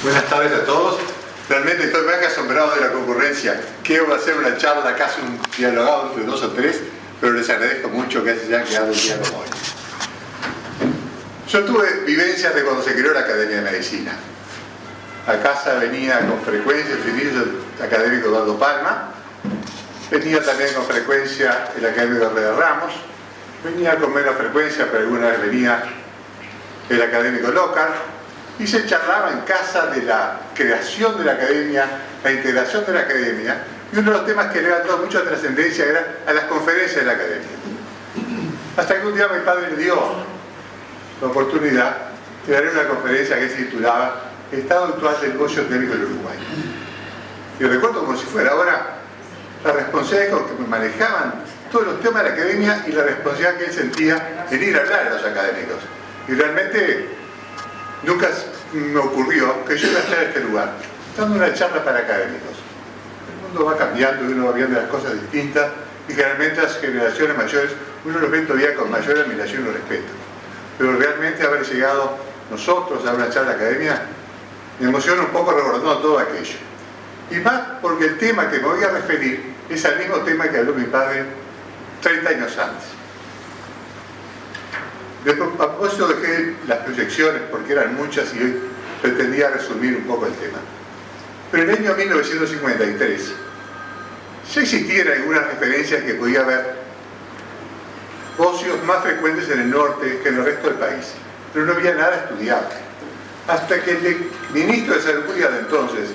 Buenas tardes a todos. Realmente estoy más que asombrado de la concurrencia. Quiero hacer una charla, casi un dialogado entre dos o tres, pero les agradezco mucho que se hayan quedado un día como hoy. Yo tuve vivencias de cuando se creó la Academia de Medicina. A casa venía con frecuencia el ministro académico Eduardo Palma, venía también con frecuencia el académico Herrera Ramos, venía con menos frecuencia, pero alguna vez venía el académico Lócar, y se charlaba en casa de la creación de la academia, la integración de la academia, y uno de los temas que le ha dado mucha trascendencia era a las conferencias de la academia. Hasta que un día mi padre le dio la oportunidad de dar una conferencia que se titulaba Estado actual del negocio técnico del Uruguay. Y recuerdo como si fuera ahora la responsabilidad con que me manejaban todos los temas de la academia y la responsabilidad que él sentía en ir a hablar a los académicos. Y realmente nunca me ocurrió que yo iba a estar en este lugar, dando una charla para académicos. El mundo va cambiando y uno va viendo las cosas distintas y generalmente las generaciones mayores uno los ve todavía con mayor admiración y respeto. Pero realmente haber llegado nosotros a una charla de academia me emociona un poco recordando todo aquello. Y más porque el tema que me voy a referir es al mismo tema que habló mi padre 30 años antes. A propósito dejé las proyecciones porque eran muchas y hoy pretendía resumir un poco el tema. Pero en el año 1953 ya existían algunas referencias que podía haber ocios más frecuentes en el norte que en el resto del país, pero no había nada estudiado. Hasta que el ministro de Salud Pública de entonces,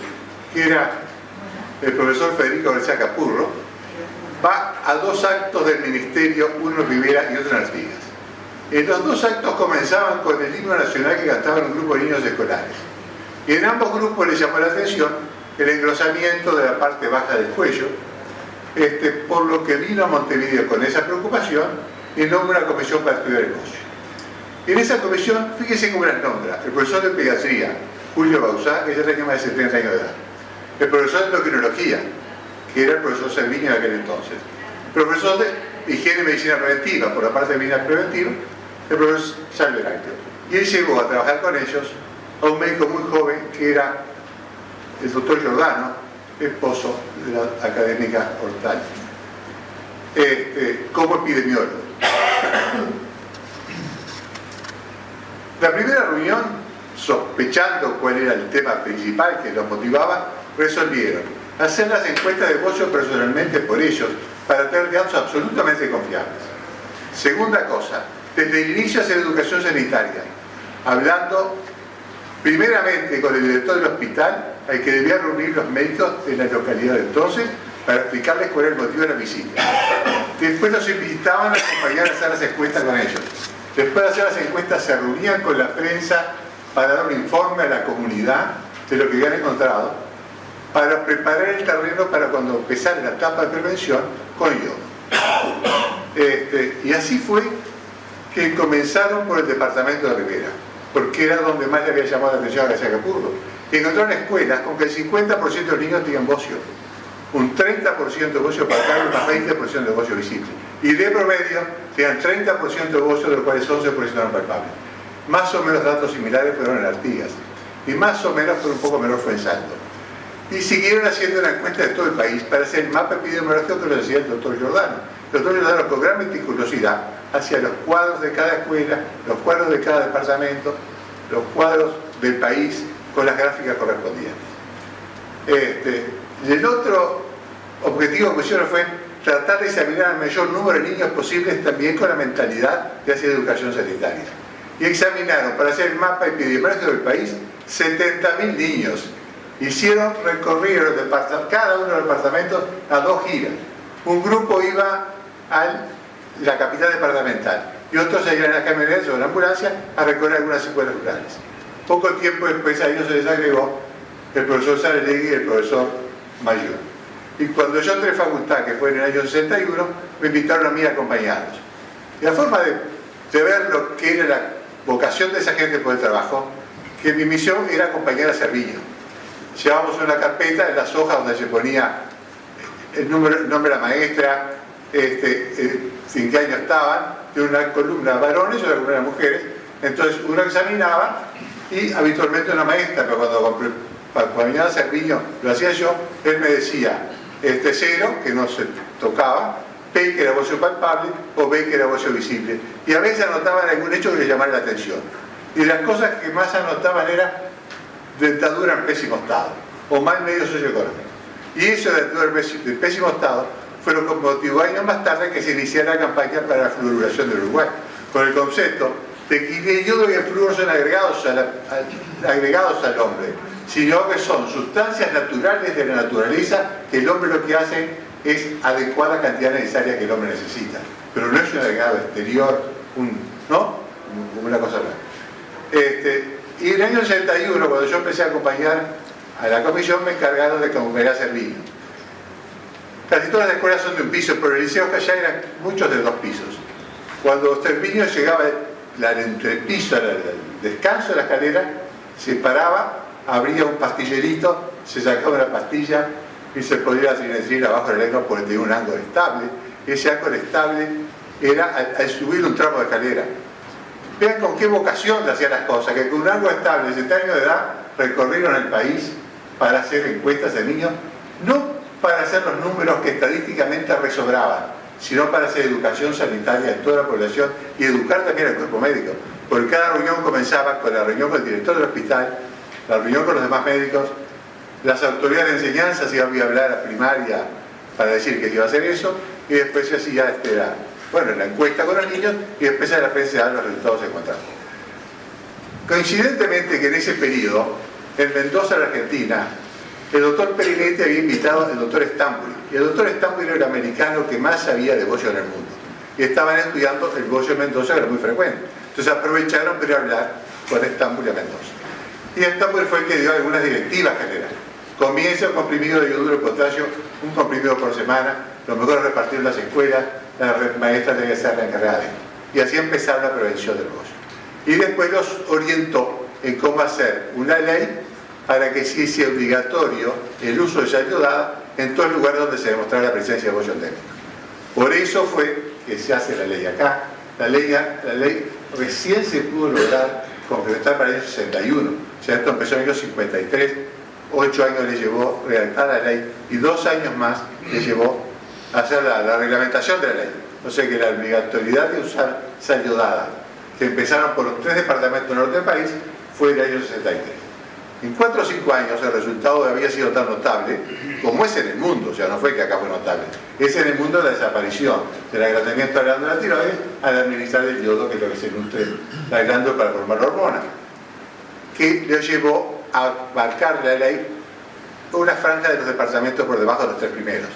que era el profesor Federico García Capurro, va a dos actos del ministerio, uno en Rivera y otro en Artigas. Los dos actos comenzaban con el himno nacional que cantaban un grupo de niños escolares. Y en ambos grupos les llamó la atención el engrosamiento de la parte baja del cuello, por lo que vino a Montevideo con esa preocupación y nombró una comisión para estudiar el ocio. En esa comisión, fíjese cómo las nombra: el profesor de pediatría, Julio Bauzá, que ya tenía más de 70 años de edad; el profesor de endocrinología, que era el profesor Serviño en aquel entonces; el profesor de higiene y medicina preventiva, por la parte de medicina preventiva, el profesor Salveracchio. Y él llegó a trabajar con ellos a un médico muy joven que era el doctor Giordano, esposo de la académica Hortal, como epidemiólogo. La primera reunión, sospechando cuál era el tema principal que los motivaba, resolvieron hacer las encuestas de voto personalmente por ellos para tener datos absolutamente confiables. Segunda cosa, desde el inicio hacer educación sanitaria, hablando primeramente con el director del hospital al que debía reunir los médicos de la localidad de entonces para explicarles cuál era el motivo de la visita. Después los invitaban a acompañar a hacer las encuestas con ellos. Después de hacer las encuestas se reunían con la prensa para dar un informe a la comunidad de lo que habían encontrado, para preparar el terreno para cuando empezara la etapa de prevención con yodo. Y así fue que comenzaron por el departamento de Rivera, porque era donde más le había llamado la atención a García Capurro. Y encontraron escuelas con que el 50% de los niños tenían bocio, un 30% de bocio parcal y un 20% de bocio visible. Y de promedio tenían 30% de bocio, de los cuales 11% eran palpables. Más o menos datos similares fueron en Artigas. Y más o menos, pero un poco menor, fue en Salto. Y siguieron haciendo una encuesta de todo el país para hacer el mapa epidemiológico que lo hacía el doctor Giordano. El doctor Giordano, con gran meticulosidad, hacía los cuadros de cada escuela, los cuadros de cada departamento, los cuadros del país con las gráficas correspondientes. Y el otro objetivo que pusieron fue tratar de examinar al mayor número de niños posibles también con la mentalidad de hacer educación sanitaria. Y examinaron, para hacer el mapa epidemiológico del país, 70.000 niños. Hicieron recorridos cada uno de los departamentos a 2 giras. Un grupo iba a la capital departamental y otros se iban a las camionetas o en la ambulancia a recorrer algunas escuelas rurales. Poco tiempo después a ellos se les agregó el profesor Saralegui y el profesor Mayor. Y cuando yo entré en facultad, que fue en el año 61, me invitaron a mí a acompañarlos. Y la forma de ver lo que era la vocación de esa gente por el trabajo, que mi misión era acompañar a Serviño. Llevábamos una carpeta en las hojas donde se ponía el nombre de la maestra, en qué año estaban, de una columna varones y una columna mujeres. Entonces uno examinaba Y habitualmente una maestra, pero cuando acompañaba a Cerviño, lo hacía yo, él me decía, cero, que no se tocaba, P, que era bocio palpable, o B, que era bocio visible. Y a veces anotaban algún hecho que les llamara la atención. Y las cosas que más anotaban era dentadura en pésimo estado, o mal medio socioeconómico. Y eso de dentadura en pésimo estado fue lo que motivó años más tarde que se iniciara la campaña para la fluoruración del Uruguay, con el concepto de que el yodo y el flúor son agregados al hombre, sino que son sustancias naturales de la naturaleza que el hombre lo que hace es adecuar la cantidad necesaria que el hombre necesita, pero no es un agregado exterior, ¿no? Una cosa más. Y en el año 61, cuando yo empecé a acompañar a la comisión, me encargaron de acompañar a Cerviño. Casi todas las escuelas son de un piso, pero el liceo Callá eran muchos de 2 pisos. Cuando Cerviño llegaba entre el piso, el descanso de la escalera, se paraba, abría un pastillerito, se sacaba una pastilla y se podía decir abajo de la lengua porque tenía un ángulo estable. Ese ángulo estable era al subir un tramo de escalera. Vean con qué vocación le hacían las cosas, que con un ángulo estable de 7 años de edad recorrieron el país para hacer encuestas de niños, no para hacer los números que estadísticamente resobraban, sino para hacer educación sanitaria en toda la población y educar también al cuerpo médico. Porque cada reunión comenzaba con la reunión con el director del hospital, la reunión con los demás médicos, las autoridades de enseñanza, si había que hablar a primaria para decir que se iba a hacer eso, y después se hacía la encuesta con los niños, y después a la prensa se daban los resultados encontrados. Coincidentemente que en ese periodo, en Mendoza, la Argentina, el doctor Perinetti había invitado al doctor Stambuli, y el doctor Stambuli era el americano que más sabía de bocio en el mundo, y estaban estudiando el bocio en Mendoza, que era muy frecuente. Entonces aprovecharon para hablar con Stambuli a Mendoza. Y Stambuli fue el que dio algunas directivas generales. Comienza un comprimido de yoduro de potasio, un comprimido por semana, lo mejor es repartir en las escuelas, la maestra tiene que ser la encargada de esto. Y así empezaron la prevención del bocio. Y después los orientó en cómo hacer una ley para que se hiciera obligatorio el uso de sal yodada en todo el lugar donde se demostrara la presencia de bocio endémico. Por eso fue que se hace la ley acá. La ley recién se pudo lograr concretar para el año 61. O sea, esto empezó en el año 53, 8 años le llevó redactar la ley y 2 años más le llevó a hacer la reglamentación de la ley. O sea que la obligatoriedad de usar sal yodada, que empezaron por los 3 departamentos del norte del país, fue del año 63. En 4 o 5 años el resultado había sido tan notable como es en el mundo, o sea, no fue que acá fue notable, es en el mundo la desaparición del agranamiento de la glándula tiroides al administrar el yodo, que es lo que se nutre la glándula para formar la hormona, que le llevó a marcar la ley una franja de los departamentos por debajo de los 3 primeros.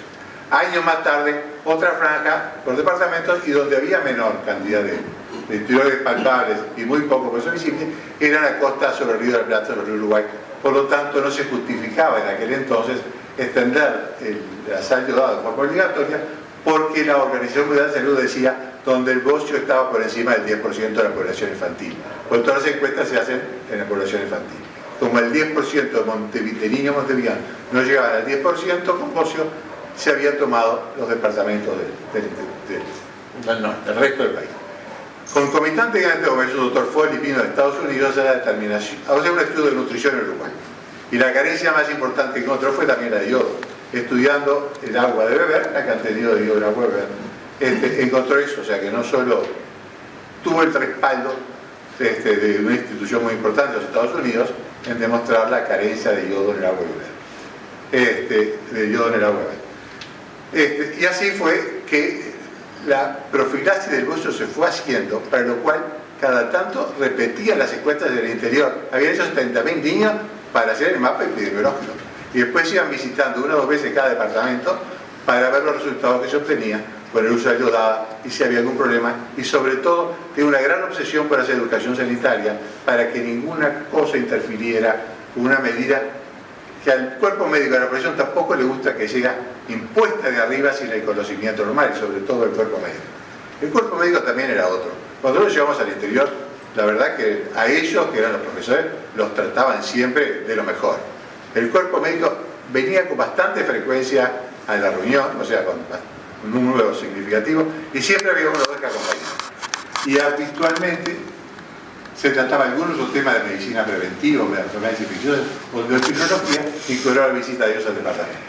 Años más tarde, otra franja por departamentos, y donde había menor cantidad de tiroides palpables y muy poco peso visible, era la costa sobre el río de la Plata, sobre el Uruguay. Por lo tanto, no se justificaba en aquel entonces extender la sal yodada de forma obligatoria, porque la Organización Mundial de la Salud decía donde el bocio estaba por encima del 10% de la población infantil. Pues todas las encuestas se hacen en la población infantil. Como el 10% de niños montevideanos no llegaban al 10% con bocio, se habían tomado los departamentos del resto del país. Concomitantemente con eso, el doctor Foley vino de Estados Unidos a la determinación, a hacer un estudio de nutrición en Uruguay. Y la carencia más importante que encontró fue también la de yodo. Estudiando el agua de beber, la cantidad de yodo en agua de beber, encontró eso, o sea que no solo tuvo el respaldo de una institución muy importante de los Estados Unidos en demostrar la carencia de yodo en el agua de beber. De yodo en el agua de beber. Y así fue que la profilaxis del bocio se fue haciendo, para lo cual cada tanto repetían las encuestas del interior. Habían hecho 70.000 niños para hacer el mapa epidemiológico. Y después iban visitando 1 o 2 veces cada departamento para ver los resultados que se obtenían con el uso de yodada y si había algún problema. Y sobre todo, tiene una gran obsesión por hacer educación sanitaria para que ninguna cosa interfiriera con una medida que al cuerpo médico de la población tampoco le gusta que llegue impuesta de arriba sin el conocimiento normal, y sobre todo el cuerpo médico. El cuerpo médico también era otro. Cuando lo llevamos al exterior, la verdad que a ellos, que eran los profesores, los trataban siempre de lo mejor. El cuerpo médico venía con bastante frecuencia a la reunión, o sea, con un número significativo, y siempre había uno o dos que acompañaban. Y habitualmente se trataba algún otro tema de medicina preventiva, de enfermedades infecciosas o de odontología, y cobraba la visita de ellos al departamento.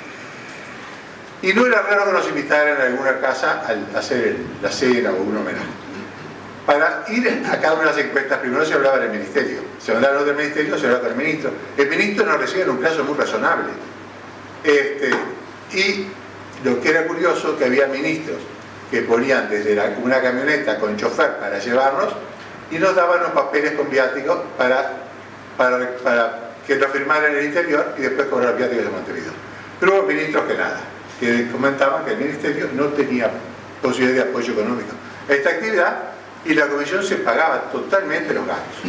Y no era raro que nos invitaran a alguna casa a hacer la cena o un homenaje. Para ir a cada una de las encuestas, primero se hablaba del ministerio, se hablaba del ministerio, se hablaba con el ministro. El ministro nos recibía en un plazo muy razonable. Y lo que era curioso, que había ministros que ponían desde una camioneta con chofer para llevarnos y nos daban los papeles con viáticos para que lo firmaran en el interior y después cobrar viáticos de Montevideo. Pero hubo ministros que nada, que comentaban que el ministerio no tenía posibilidad de apoyo económico a esta actividad y la comisión se pagaba totalmente los gastos.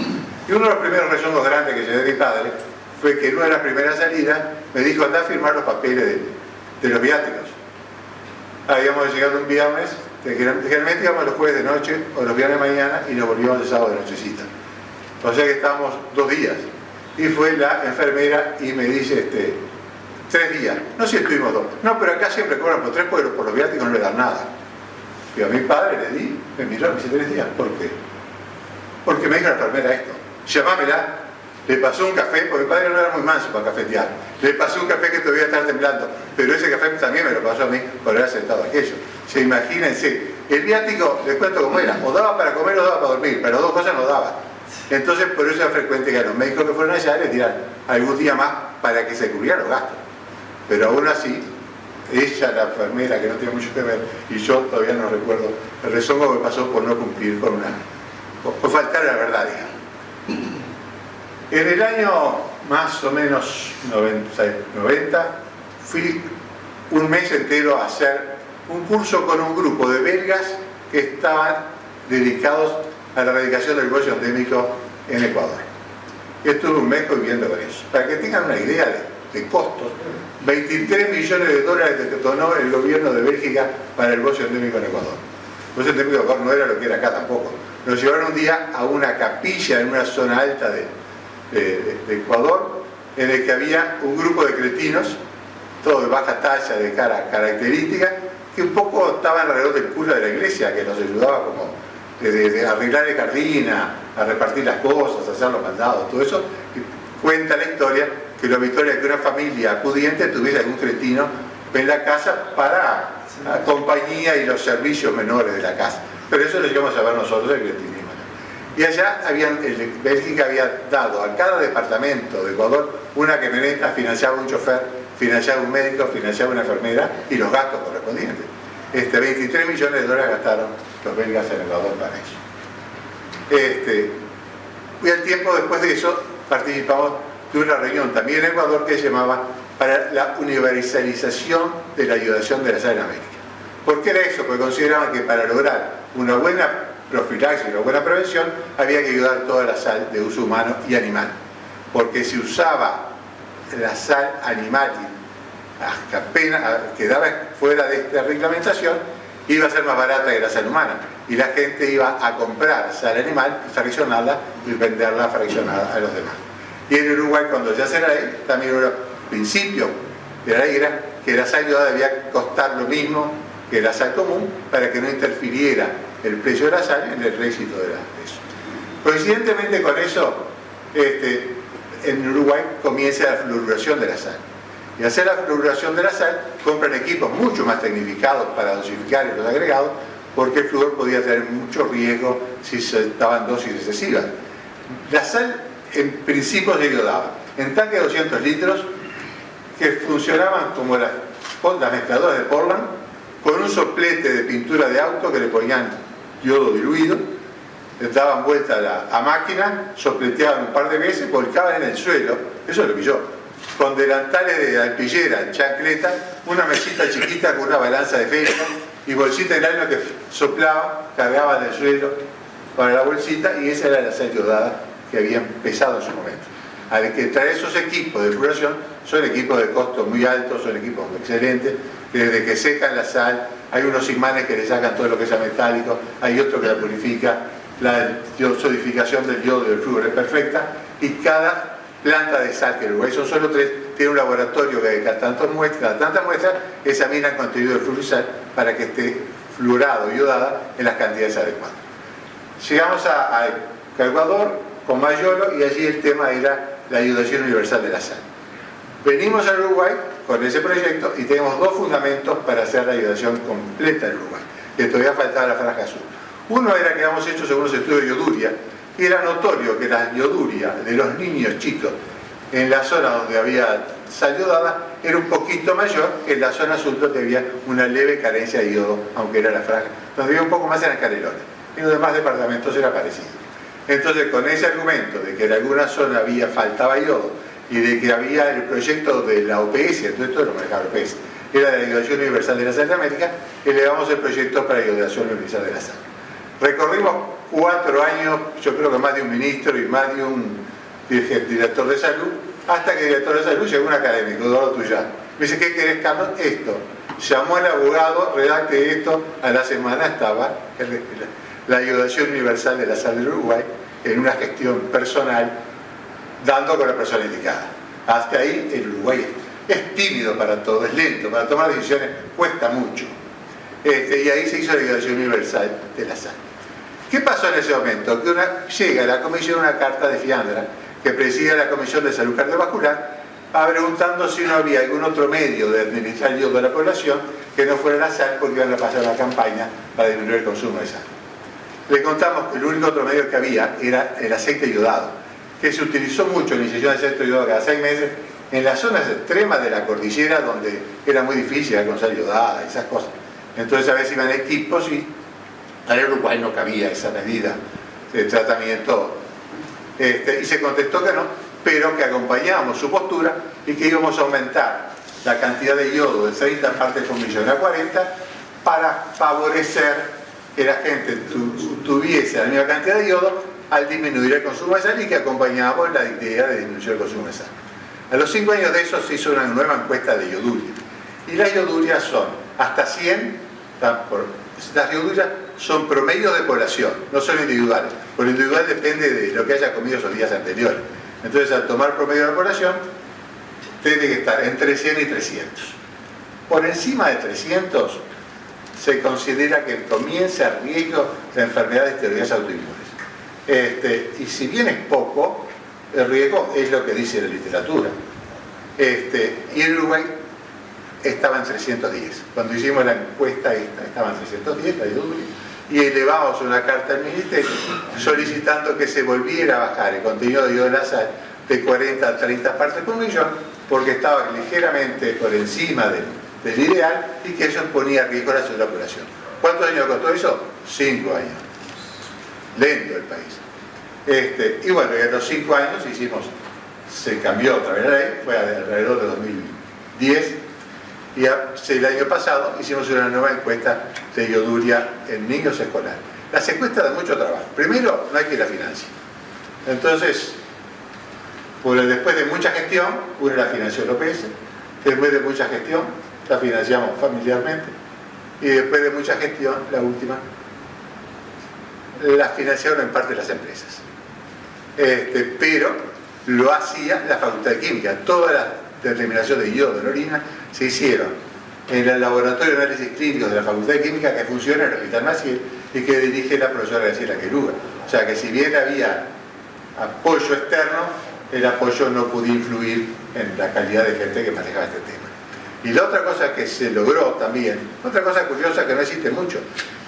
Y uno de los primeros rezongos grandes que llevé de mi padre fue que en una de las primeras salidas me dijo: anda a firmar los papeles de los viáticos. Habíamos llegado un viernes, generalmente íbamos los jueves de noche o los viernes de mañana y nos volvíamos el sábado de nochecita. O sea que estábamos 2 días. Y fue la enfermera y me dice, 3 días. No sé si estuvimos 2. No, pero acá siempre cobran por 3 porque por los viáticos no le dan nada. Y a mi padre le di, me miró, me dice 3 días. ¿Por qué? Porque me dijo la enfermera esto: llamámela. Le pasó un café, porque mi padre no era muy manso para cafetear. Le pasó un café que todavía estaba temblando, pero ese café también me lo pasó a mí por haber aceptado aquello. O sea, imagínense, el viático, les cuento cómo era, o daba para comer o daba para dormir, pero 2 cosas no daba. Entonces, por eso era frecuente que a los médicos que fueron allá les dieran algún día más para que se cubrieran los gastos. Pero aún así, ella, la enfermera, que no tiene mucho que ver, y yo todavía no recuerdo el rezongo que pasó por no cumplir con por faltar a la verdad, digamos. En el año más o menos 90, fui un mes entero a hacer un curso con un grupo de belgas que estaban dedicados a la erradicación del bocio endémico en Ecuador. Estuve un mes viviendo con ellos. Para que tengan una idea de costos, 23 millones de dólares que donó el gobierno de Bélgica para el bocio endémico en Ecuador. El bocio endémico en Ecuador no era lo que era acá tampoco. Nos llevaron un día a una capilla en una zona alta de Ecuador, en el que había un grupo de cretinos, todos de baja talla, de característica, que un poco estaban alrededor del cura de la iglesia, que nos ayudaba como de arreglar el jardín, a repartir las cosas, a hacer los mandados, todo eso. Y cuenta la historia que lo habitual es que una familia pudiente tuviese algún cretino en la casa para la compañía y los servicios menores de la casa. Pero eso lo llegamos a ver nosotros, el cretinismo. Y allá Bélgica había dado a cada departamento de Ecuador una camioneta, financiaba un chofer, financiaba un médico, financiaba una enfermera y los gastos correspondientes. 23 millones de dólares gastaron los belgas en Ecuador para eso. Y al tiempo después de eso participamos de una reunión también en Ecuador que se llamaba para la universalización de la ayudación de la sal en América. ¿Por qué era eso? Porque consideraban que para lograr una buena profilaxis y una buena prevención había que ayudar toda la sal de uso humano y animal. Porque si usaba la sal animal que apenas quedaba fuera de esta reglamentación, iba a ser más barata que la sal humana. Y la gente iba a comprar sal animal, fraccionarla y venderla fraccionada a los demás. Y en Uruguay, cuando ya se la ley, también el principio de la ley era que la sal ayudada debía costar lo mismo que la sal común para que no interfiriera el precio de la sal en el éxito de eso. Coincidentemente con eso, en Uruguay comienza la fluoración de la sal. Y al hacer la fluoración de la sal, compran equipos mucho más tecnificados para dosificar los agregados, porque el flúor podía tener mucho riesgo si se daban dosis excesivas. La sal, en principio, se iodaba en tanques de 200 litros que funcionaban como las mezcladoras de Portland, con un soplete de pintura de auto que le ponían yodo diluido, le daban vuelta a la máquina, sopleteaban un par de veces, volcaban en el suelo, eso lo vi yo, con delantales de alpillera, chancleta, una mesita chiquita con una balanza de feria y bolsita de nylon que soplaba, cargaban en el suelo para la bolsita, y esa era la sal iodada que había empezado en su momento. Al que traer esos equipos de fluoración son equipos de costo muy altos, son equipos excelentes, que desde que secan la sal, hay unos imanes que le sacan todo lo que sea metálico, hay otro que la purifica, la sodificación del yodo y del flúor es perfecta, y cada planta de sal, que en Uruguay son solo 3, tiene un laboratorio que cada tantas muestras examina el contenido de flúor y sal para que esté fluorado y iodada en las cantidades adecuadas. Llegamos a Ecuador, con Mayolo, y allí el tema era la ayudación universal de la sal. Venimos al Uruguay con ese proyecto y tenemos dos fundamentos para hacer la ayudación completa del Uruguay, que todavía faltaba la franja azul. Uno era que habíamos hecho según los estudios de ioduria, y era notorio que la ioduria de los niños chicos en la zona donde había sal yodada era un poquito mayor que en la zona azul, donde había una leve carencia de yodo, aunque era la franja, donde había un poco más eran Canelones. En los demás departamentos era parecido. Entonces, con ese argumento de que en alguna zona faltaba yodo y de que había el proyecto de la OPS, entonces esto lo manejaba la OPS, era de la ayudación universal de la sal de América, elevamos el proyecto para ayudación universal de la sal. Recorrimos 4 años, yo creo que más de un ministro y más de un director de salud, hasta que el director de salud llegó un académico, Eduardo Tuyán. Me dice, ¿qué querés, Carlos? Esto. Llamó al abogado, redacte esto, a la semana estaba la ayudación universal de la sal del Uruguay en una gestión personal, dando con la persona indicada. Hasta ahí el Uruguay es tímido para todo, es lento, para tomar decisiones cuesta mucho. Y ahí se hizo la ayudación universal de la sal. ¿Qué pasó en ese momento? Que llega a la comisión una carta de Fiandra, que preside la Comisión de Salud Cardiovascular, preguntando si no había algún otro medio de administrar yodo a la población que no fuera la sal, porque iban a pasar la campaña para disminuir el consumo de sal. Le contamos que el único otro medio que había era el aceite yodado, que se utilizó mucho en la iniciación de aceite yodado cada 6 meses en las zonas extremas de la cordillera, donde era muy difícil con sal yodada y esas cosas. Entonces a veces iban equipos y en el Uruguay no cabía esa medida de tratamiento, y se contestó que no, pero que acompañábamos su postura y que íbamos a aumentar la cantidad de yodo de 30 partes por millón a 40 para favorecer que la gente tuviese la misma cantidad de yodo al disminuir el consumo de sal, y que acompañábamos la idea de disminuir el consumo de sal. A los 5 años de eso se hizo una nueva encuesta de ioduria, y las yodurias son hasta 100, las yodurias son promedios de población, no son individuales. Por individual depende de lo que haya comido esos días anteriores. Entonces, al tomar promedio de población, tiene que estar entre 100 y 300. Por encima de 300 se considera que comienza el riesgo de enfermedades tiroideas autoinmunes. Y si bien es poco, el riesgo es lo que dice la literatura. Y en Uruguay estaba en 310. Cuando hicimos la encuesta estaba en 310, la ioduria, y elevamos una carta al Ministerio solicitando que se volviera a bajar el contenido de yodo de la sal de 40 a 30 partes por millón, porque estaba ligeramente por encima del ideal, y que eso ponía en riesgo a la salud de la población. ¿Cuántos años costó eso? 5 años. Lento el país. Y bueno, en los 5 años se cambió otra vez la ley, fue alrededor de 2010, y el año pasado hicimos una nueva encuesta de ioduria en niños escolares. Las encuestas dan mucho trabajo. Primero, no hay que la financie. Entonces, después de mucha gestión, una la financió el OPS, después de mucha gestión, la financiamos familiarmente, y después de mucha gestión, la última, la financiaron en parte las empresas. Pero lo hacía la Facultad de Química. Todas las determinaciones de yodo en orina se hicieron en el laboratorio de análisis clínicos de la Facultad de Química, que funciona en el Hospital Maciel y que dirige la profesora Graciela Queruga. O sea que, si bien había apoyo externo, el apoyo no podía influir en la calidad de gente que manejaba este tema. Y la otra cosa que se logró también, otra cosa curiosa que no existe mucho,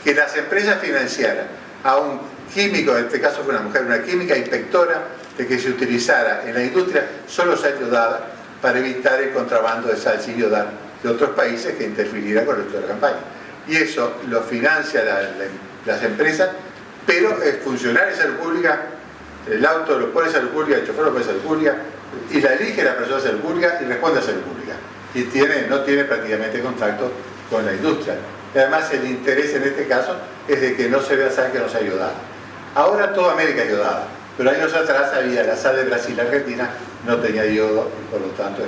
que las empresas financiaran a un químico, en este caso fue una mujer, una química inspectora, de que se utilizara en la industria solo sal yodada para evitar el contrabando de sal sin yodar de otros países que interfiriera con el resto de la campaña. Y eso lo financia las empresas, pero el funcionario de salud pública, el auto lo pone salud pública, el chofer lo pone salud pública, y la elige la persona de salud pública y responde a salud pública. Y no tiene prácticamente contacto con la industria. Y además, el interés en este caso es de que no se vea sal que no sea yodada. Ahora toda América es yodada, pero años atrás había la sal de Brasil y Argentina, no tenía yodo, y por lo tanto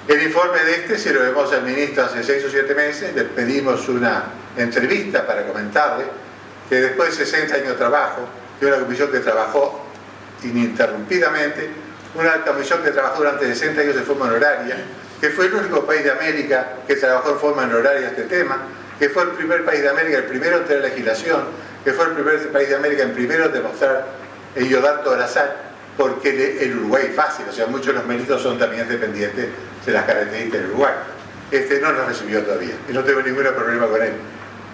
el informe de se lo demos al ministro hace 6 o 7 meses. Le pedimos una entrevista para comentarle que después de 60 años de trabajo, de una comisión que trabajó ininterrumpidamente, una comisión que trabajó durante 60 años de forma honoraria, que fue el único país de América que trabajó en forma honoraria este tema, que fue el primer país de América, el primero en tener legislación, que fue el primer país de América en primero demostrar el iodato de la sal, porque el Uruguay fácil, o sea, muchos de los méritos son también dependientes de las características del Uruguay. No lo recibió todavía, y no tengo ningún problema con él.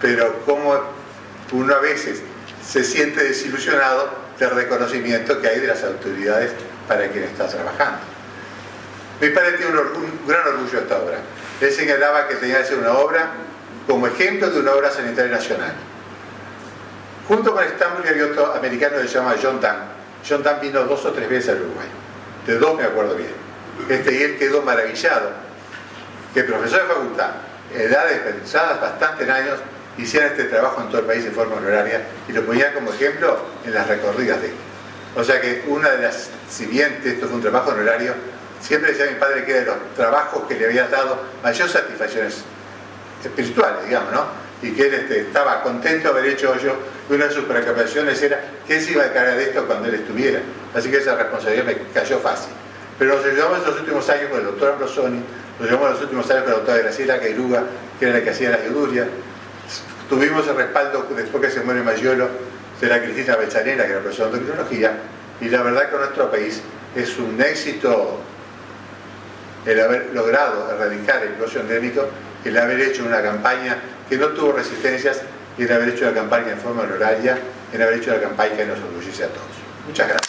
Pero como uno a veces se siente desilusionado del reconocimiento que hay de las autoridades para quien está trabajando. Mi padre tiene un gran orgullo de esta obra. Él señalaba que tenía que ser una obra como ejemplo de una obra sanitaria nacional. Junto con Estambul había otro americano que se llama John Dunn. John Dunn vino 2 o 3 veces al Uruguay. De 2 me acuerdo bien. Y él quedó maravillado que profesor de facultad, edades pensadas bastante en años, hiciera este trabajo en todo el país de forma honoraria y lo ponía como ejemplo en las recorridas de él. O sea que una de las, si bien esto fue un trabajo honorario, siempre decía mi padre que era de los trabajos que le había dado mayor satisfacciones espirituales, digamos, ¿no? Y que él estaba contento de haber hecho yo, y una de sus preocupaciones era que él se iba a encargar de esto cuando él estuviera. Así que esa responsabilidad me cayó fácil. Pero nos ayudamos en los últimos años con el doctor Ambrosoni, nos ayudamos en los últimos años con la doctora Graciela Cairuga, que era la que hacía la ayuduria. Tuvimos el respaldo, después que se muere Mayolo, de la Cristina Bechanera, que era profesora de endocrinología, y la verdad que nuestro país es un éxito el haber logrado erradicar el negocio endémico, el haber hecho una campaña que no tuvo resistencias y el haber hecho una campaña en forma honoraria, el haber hecho una campaña que nos orgullece a todos. Muchas gracias.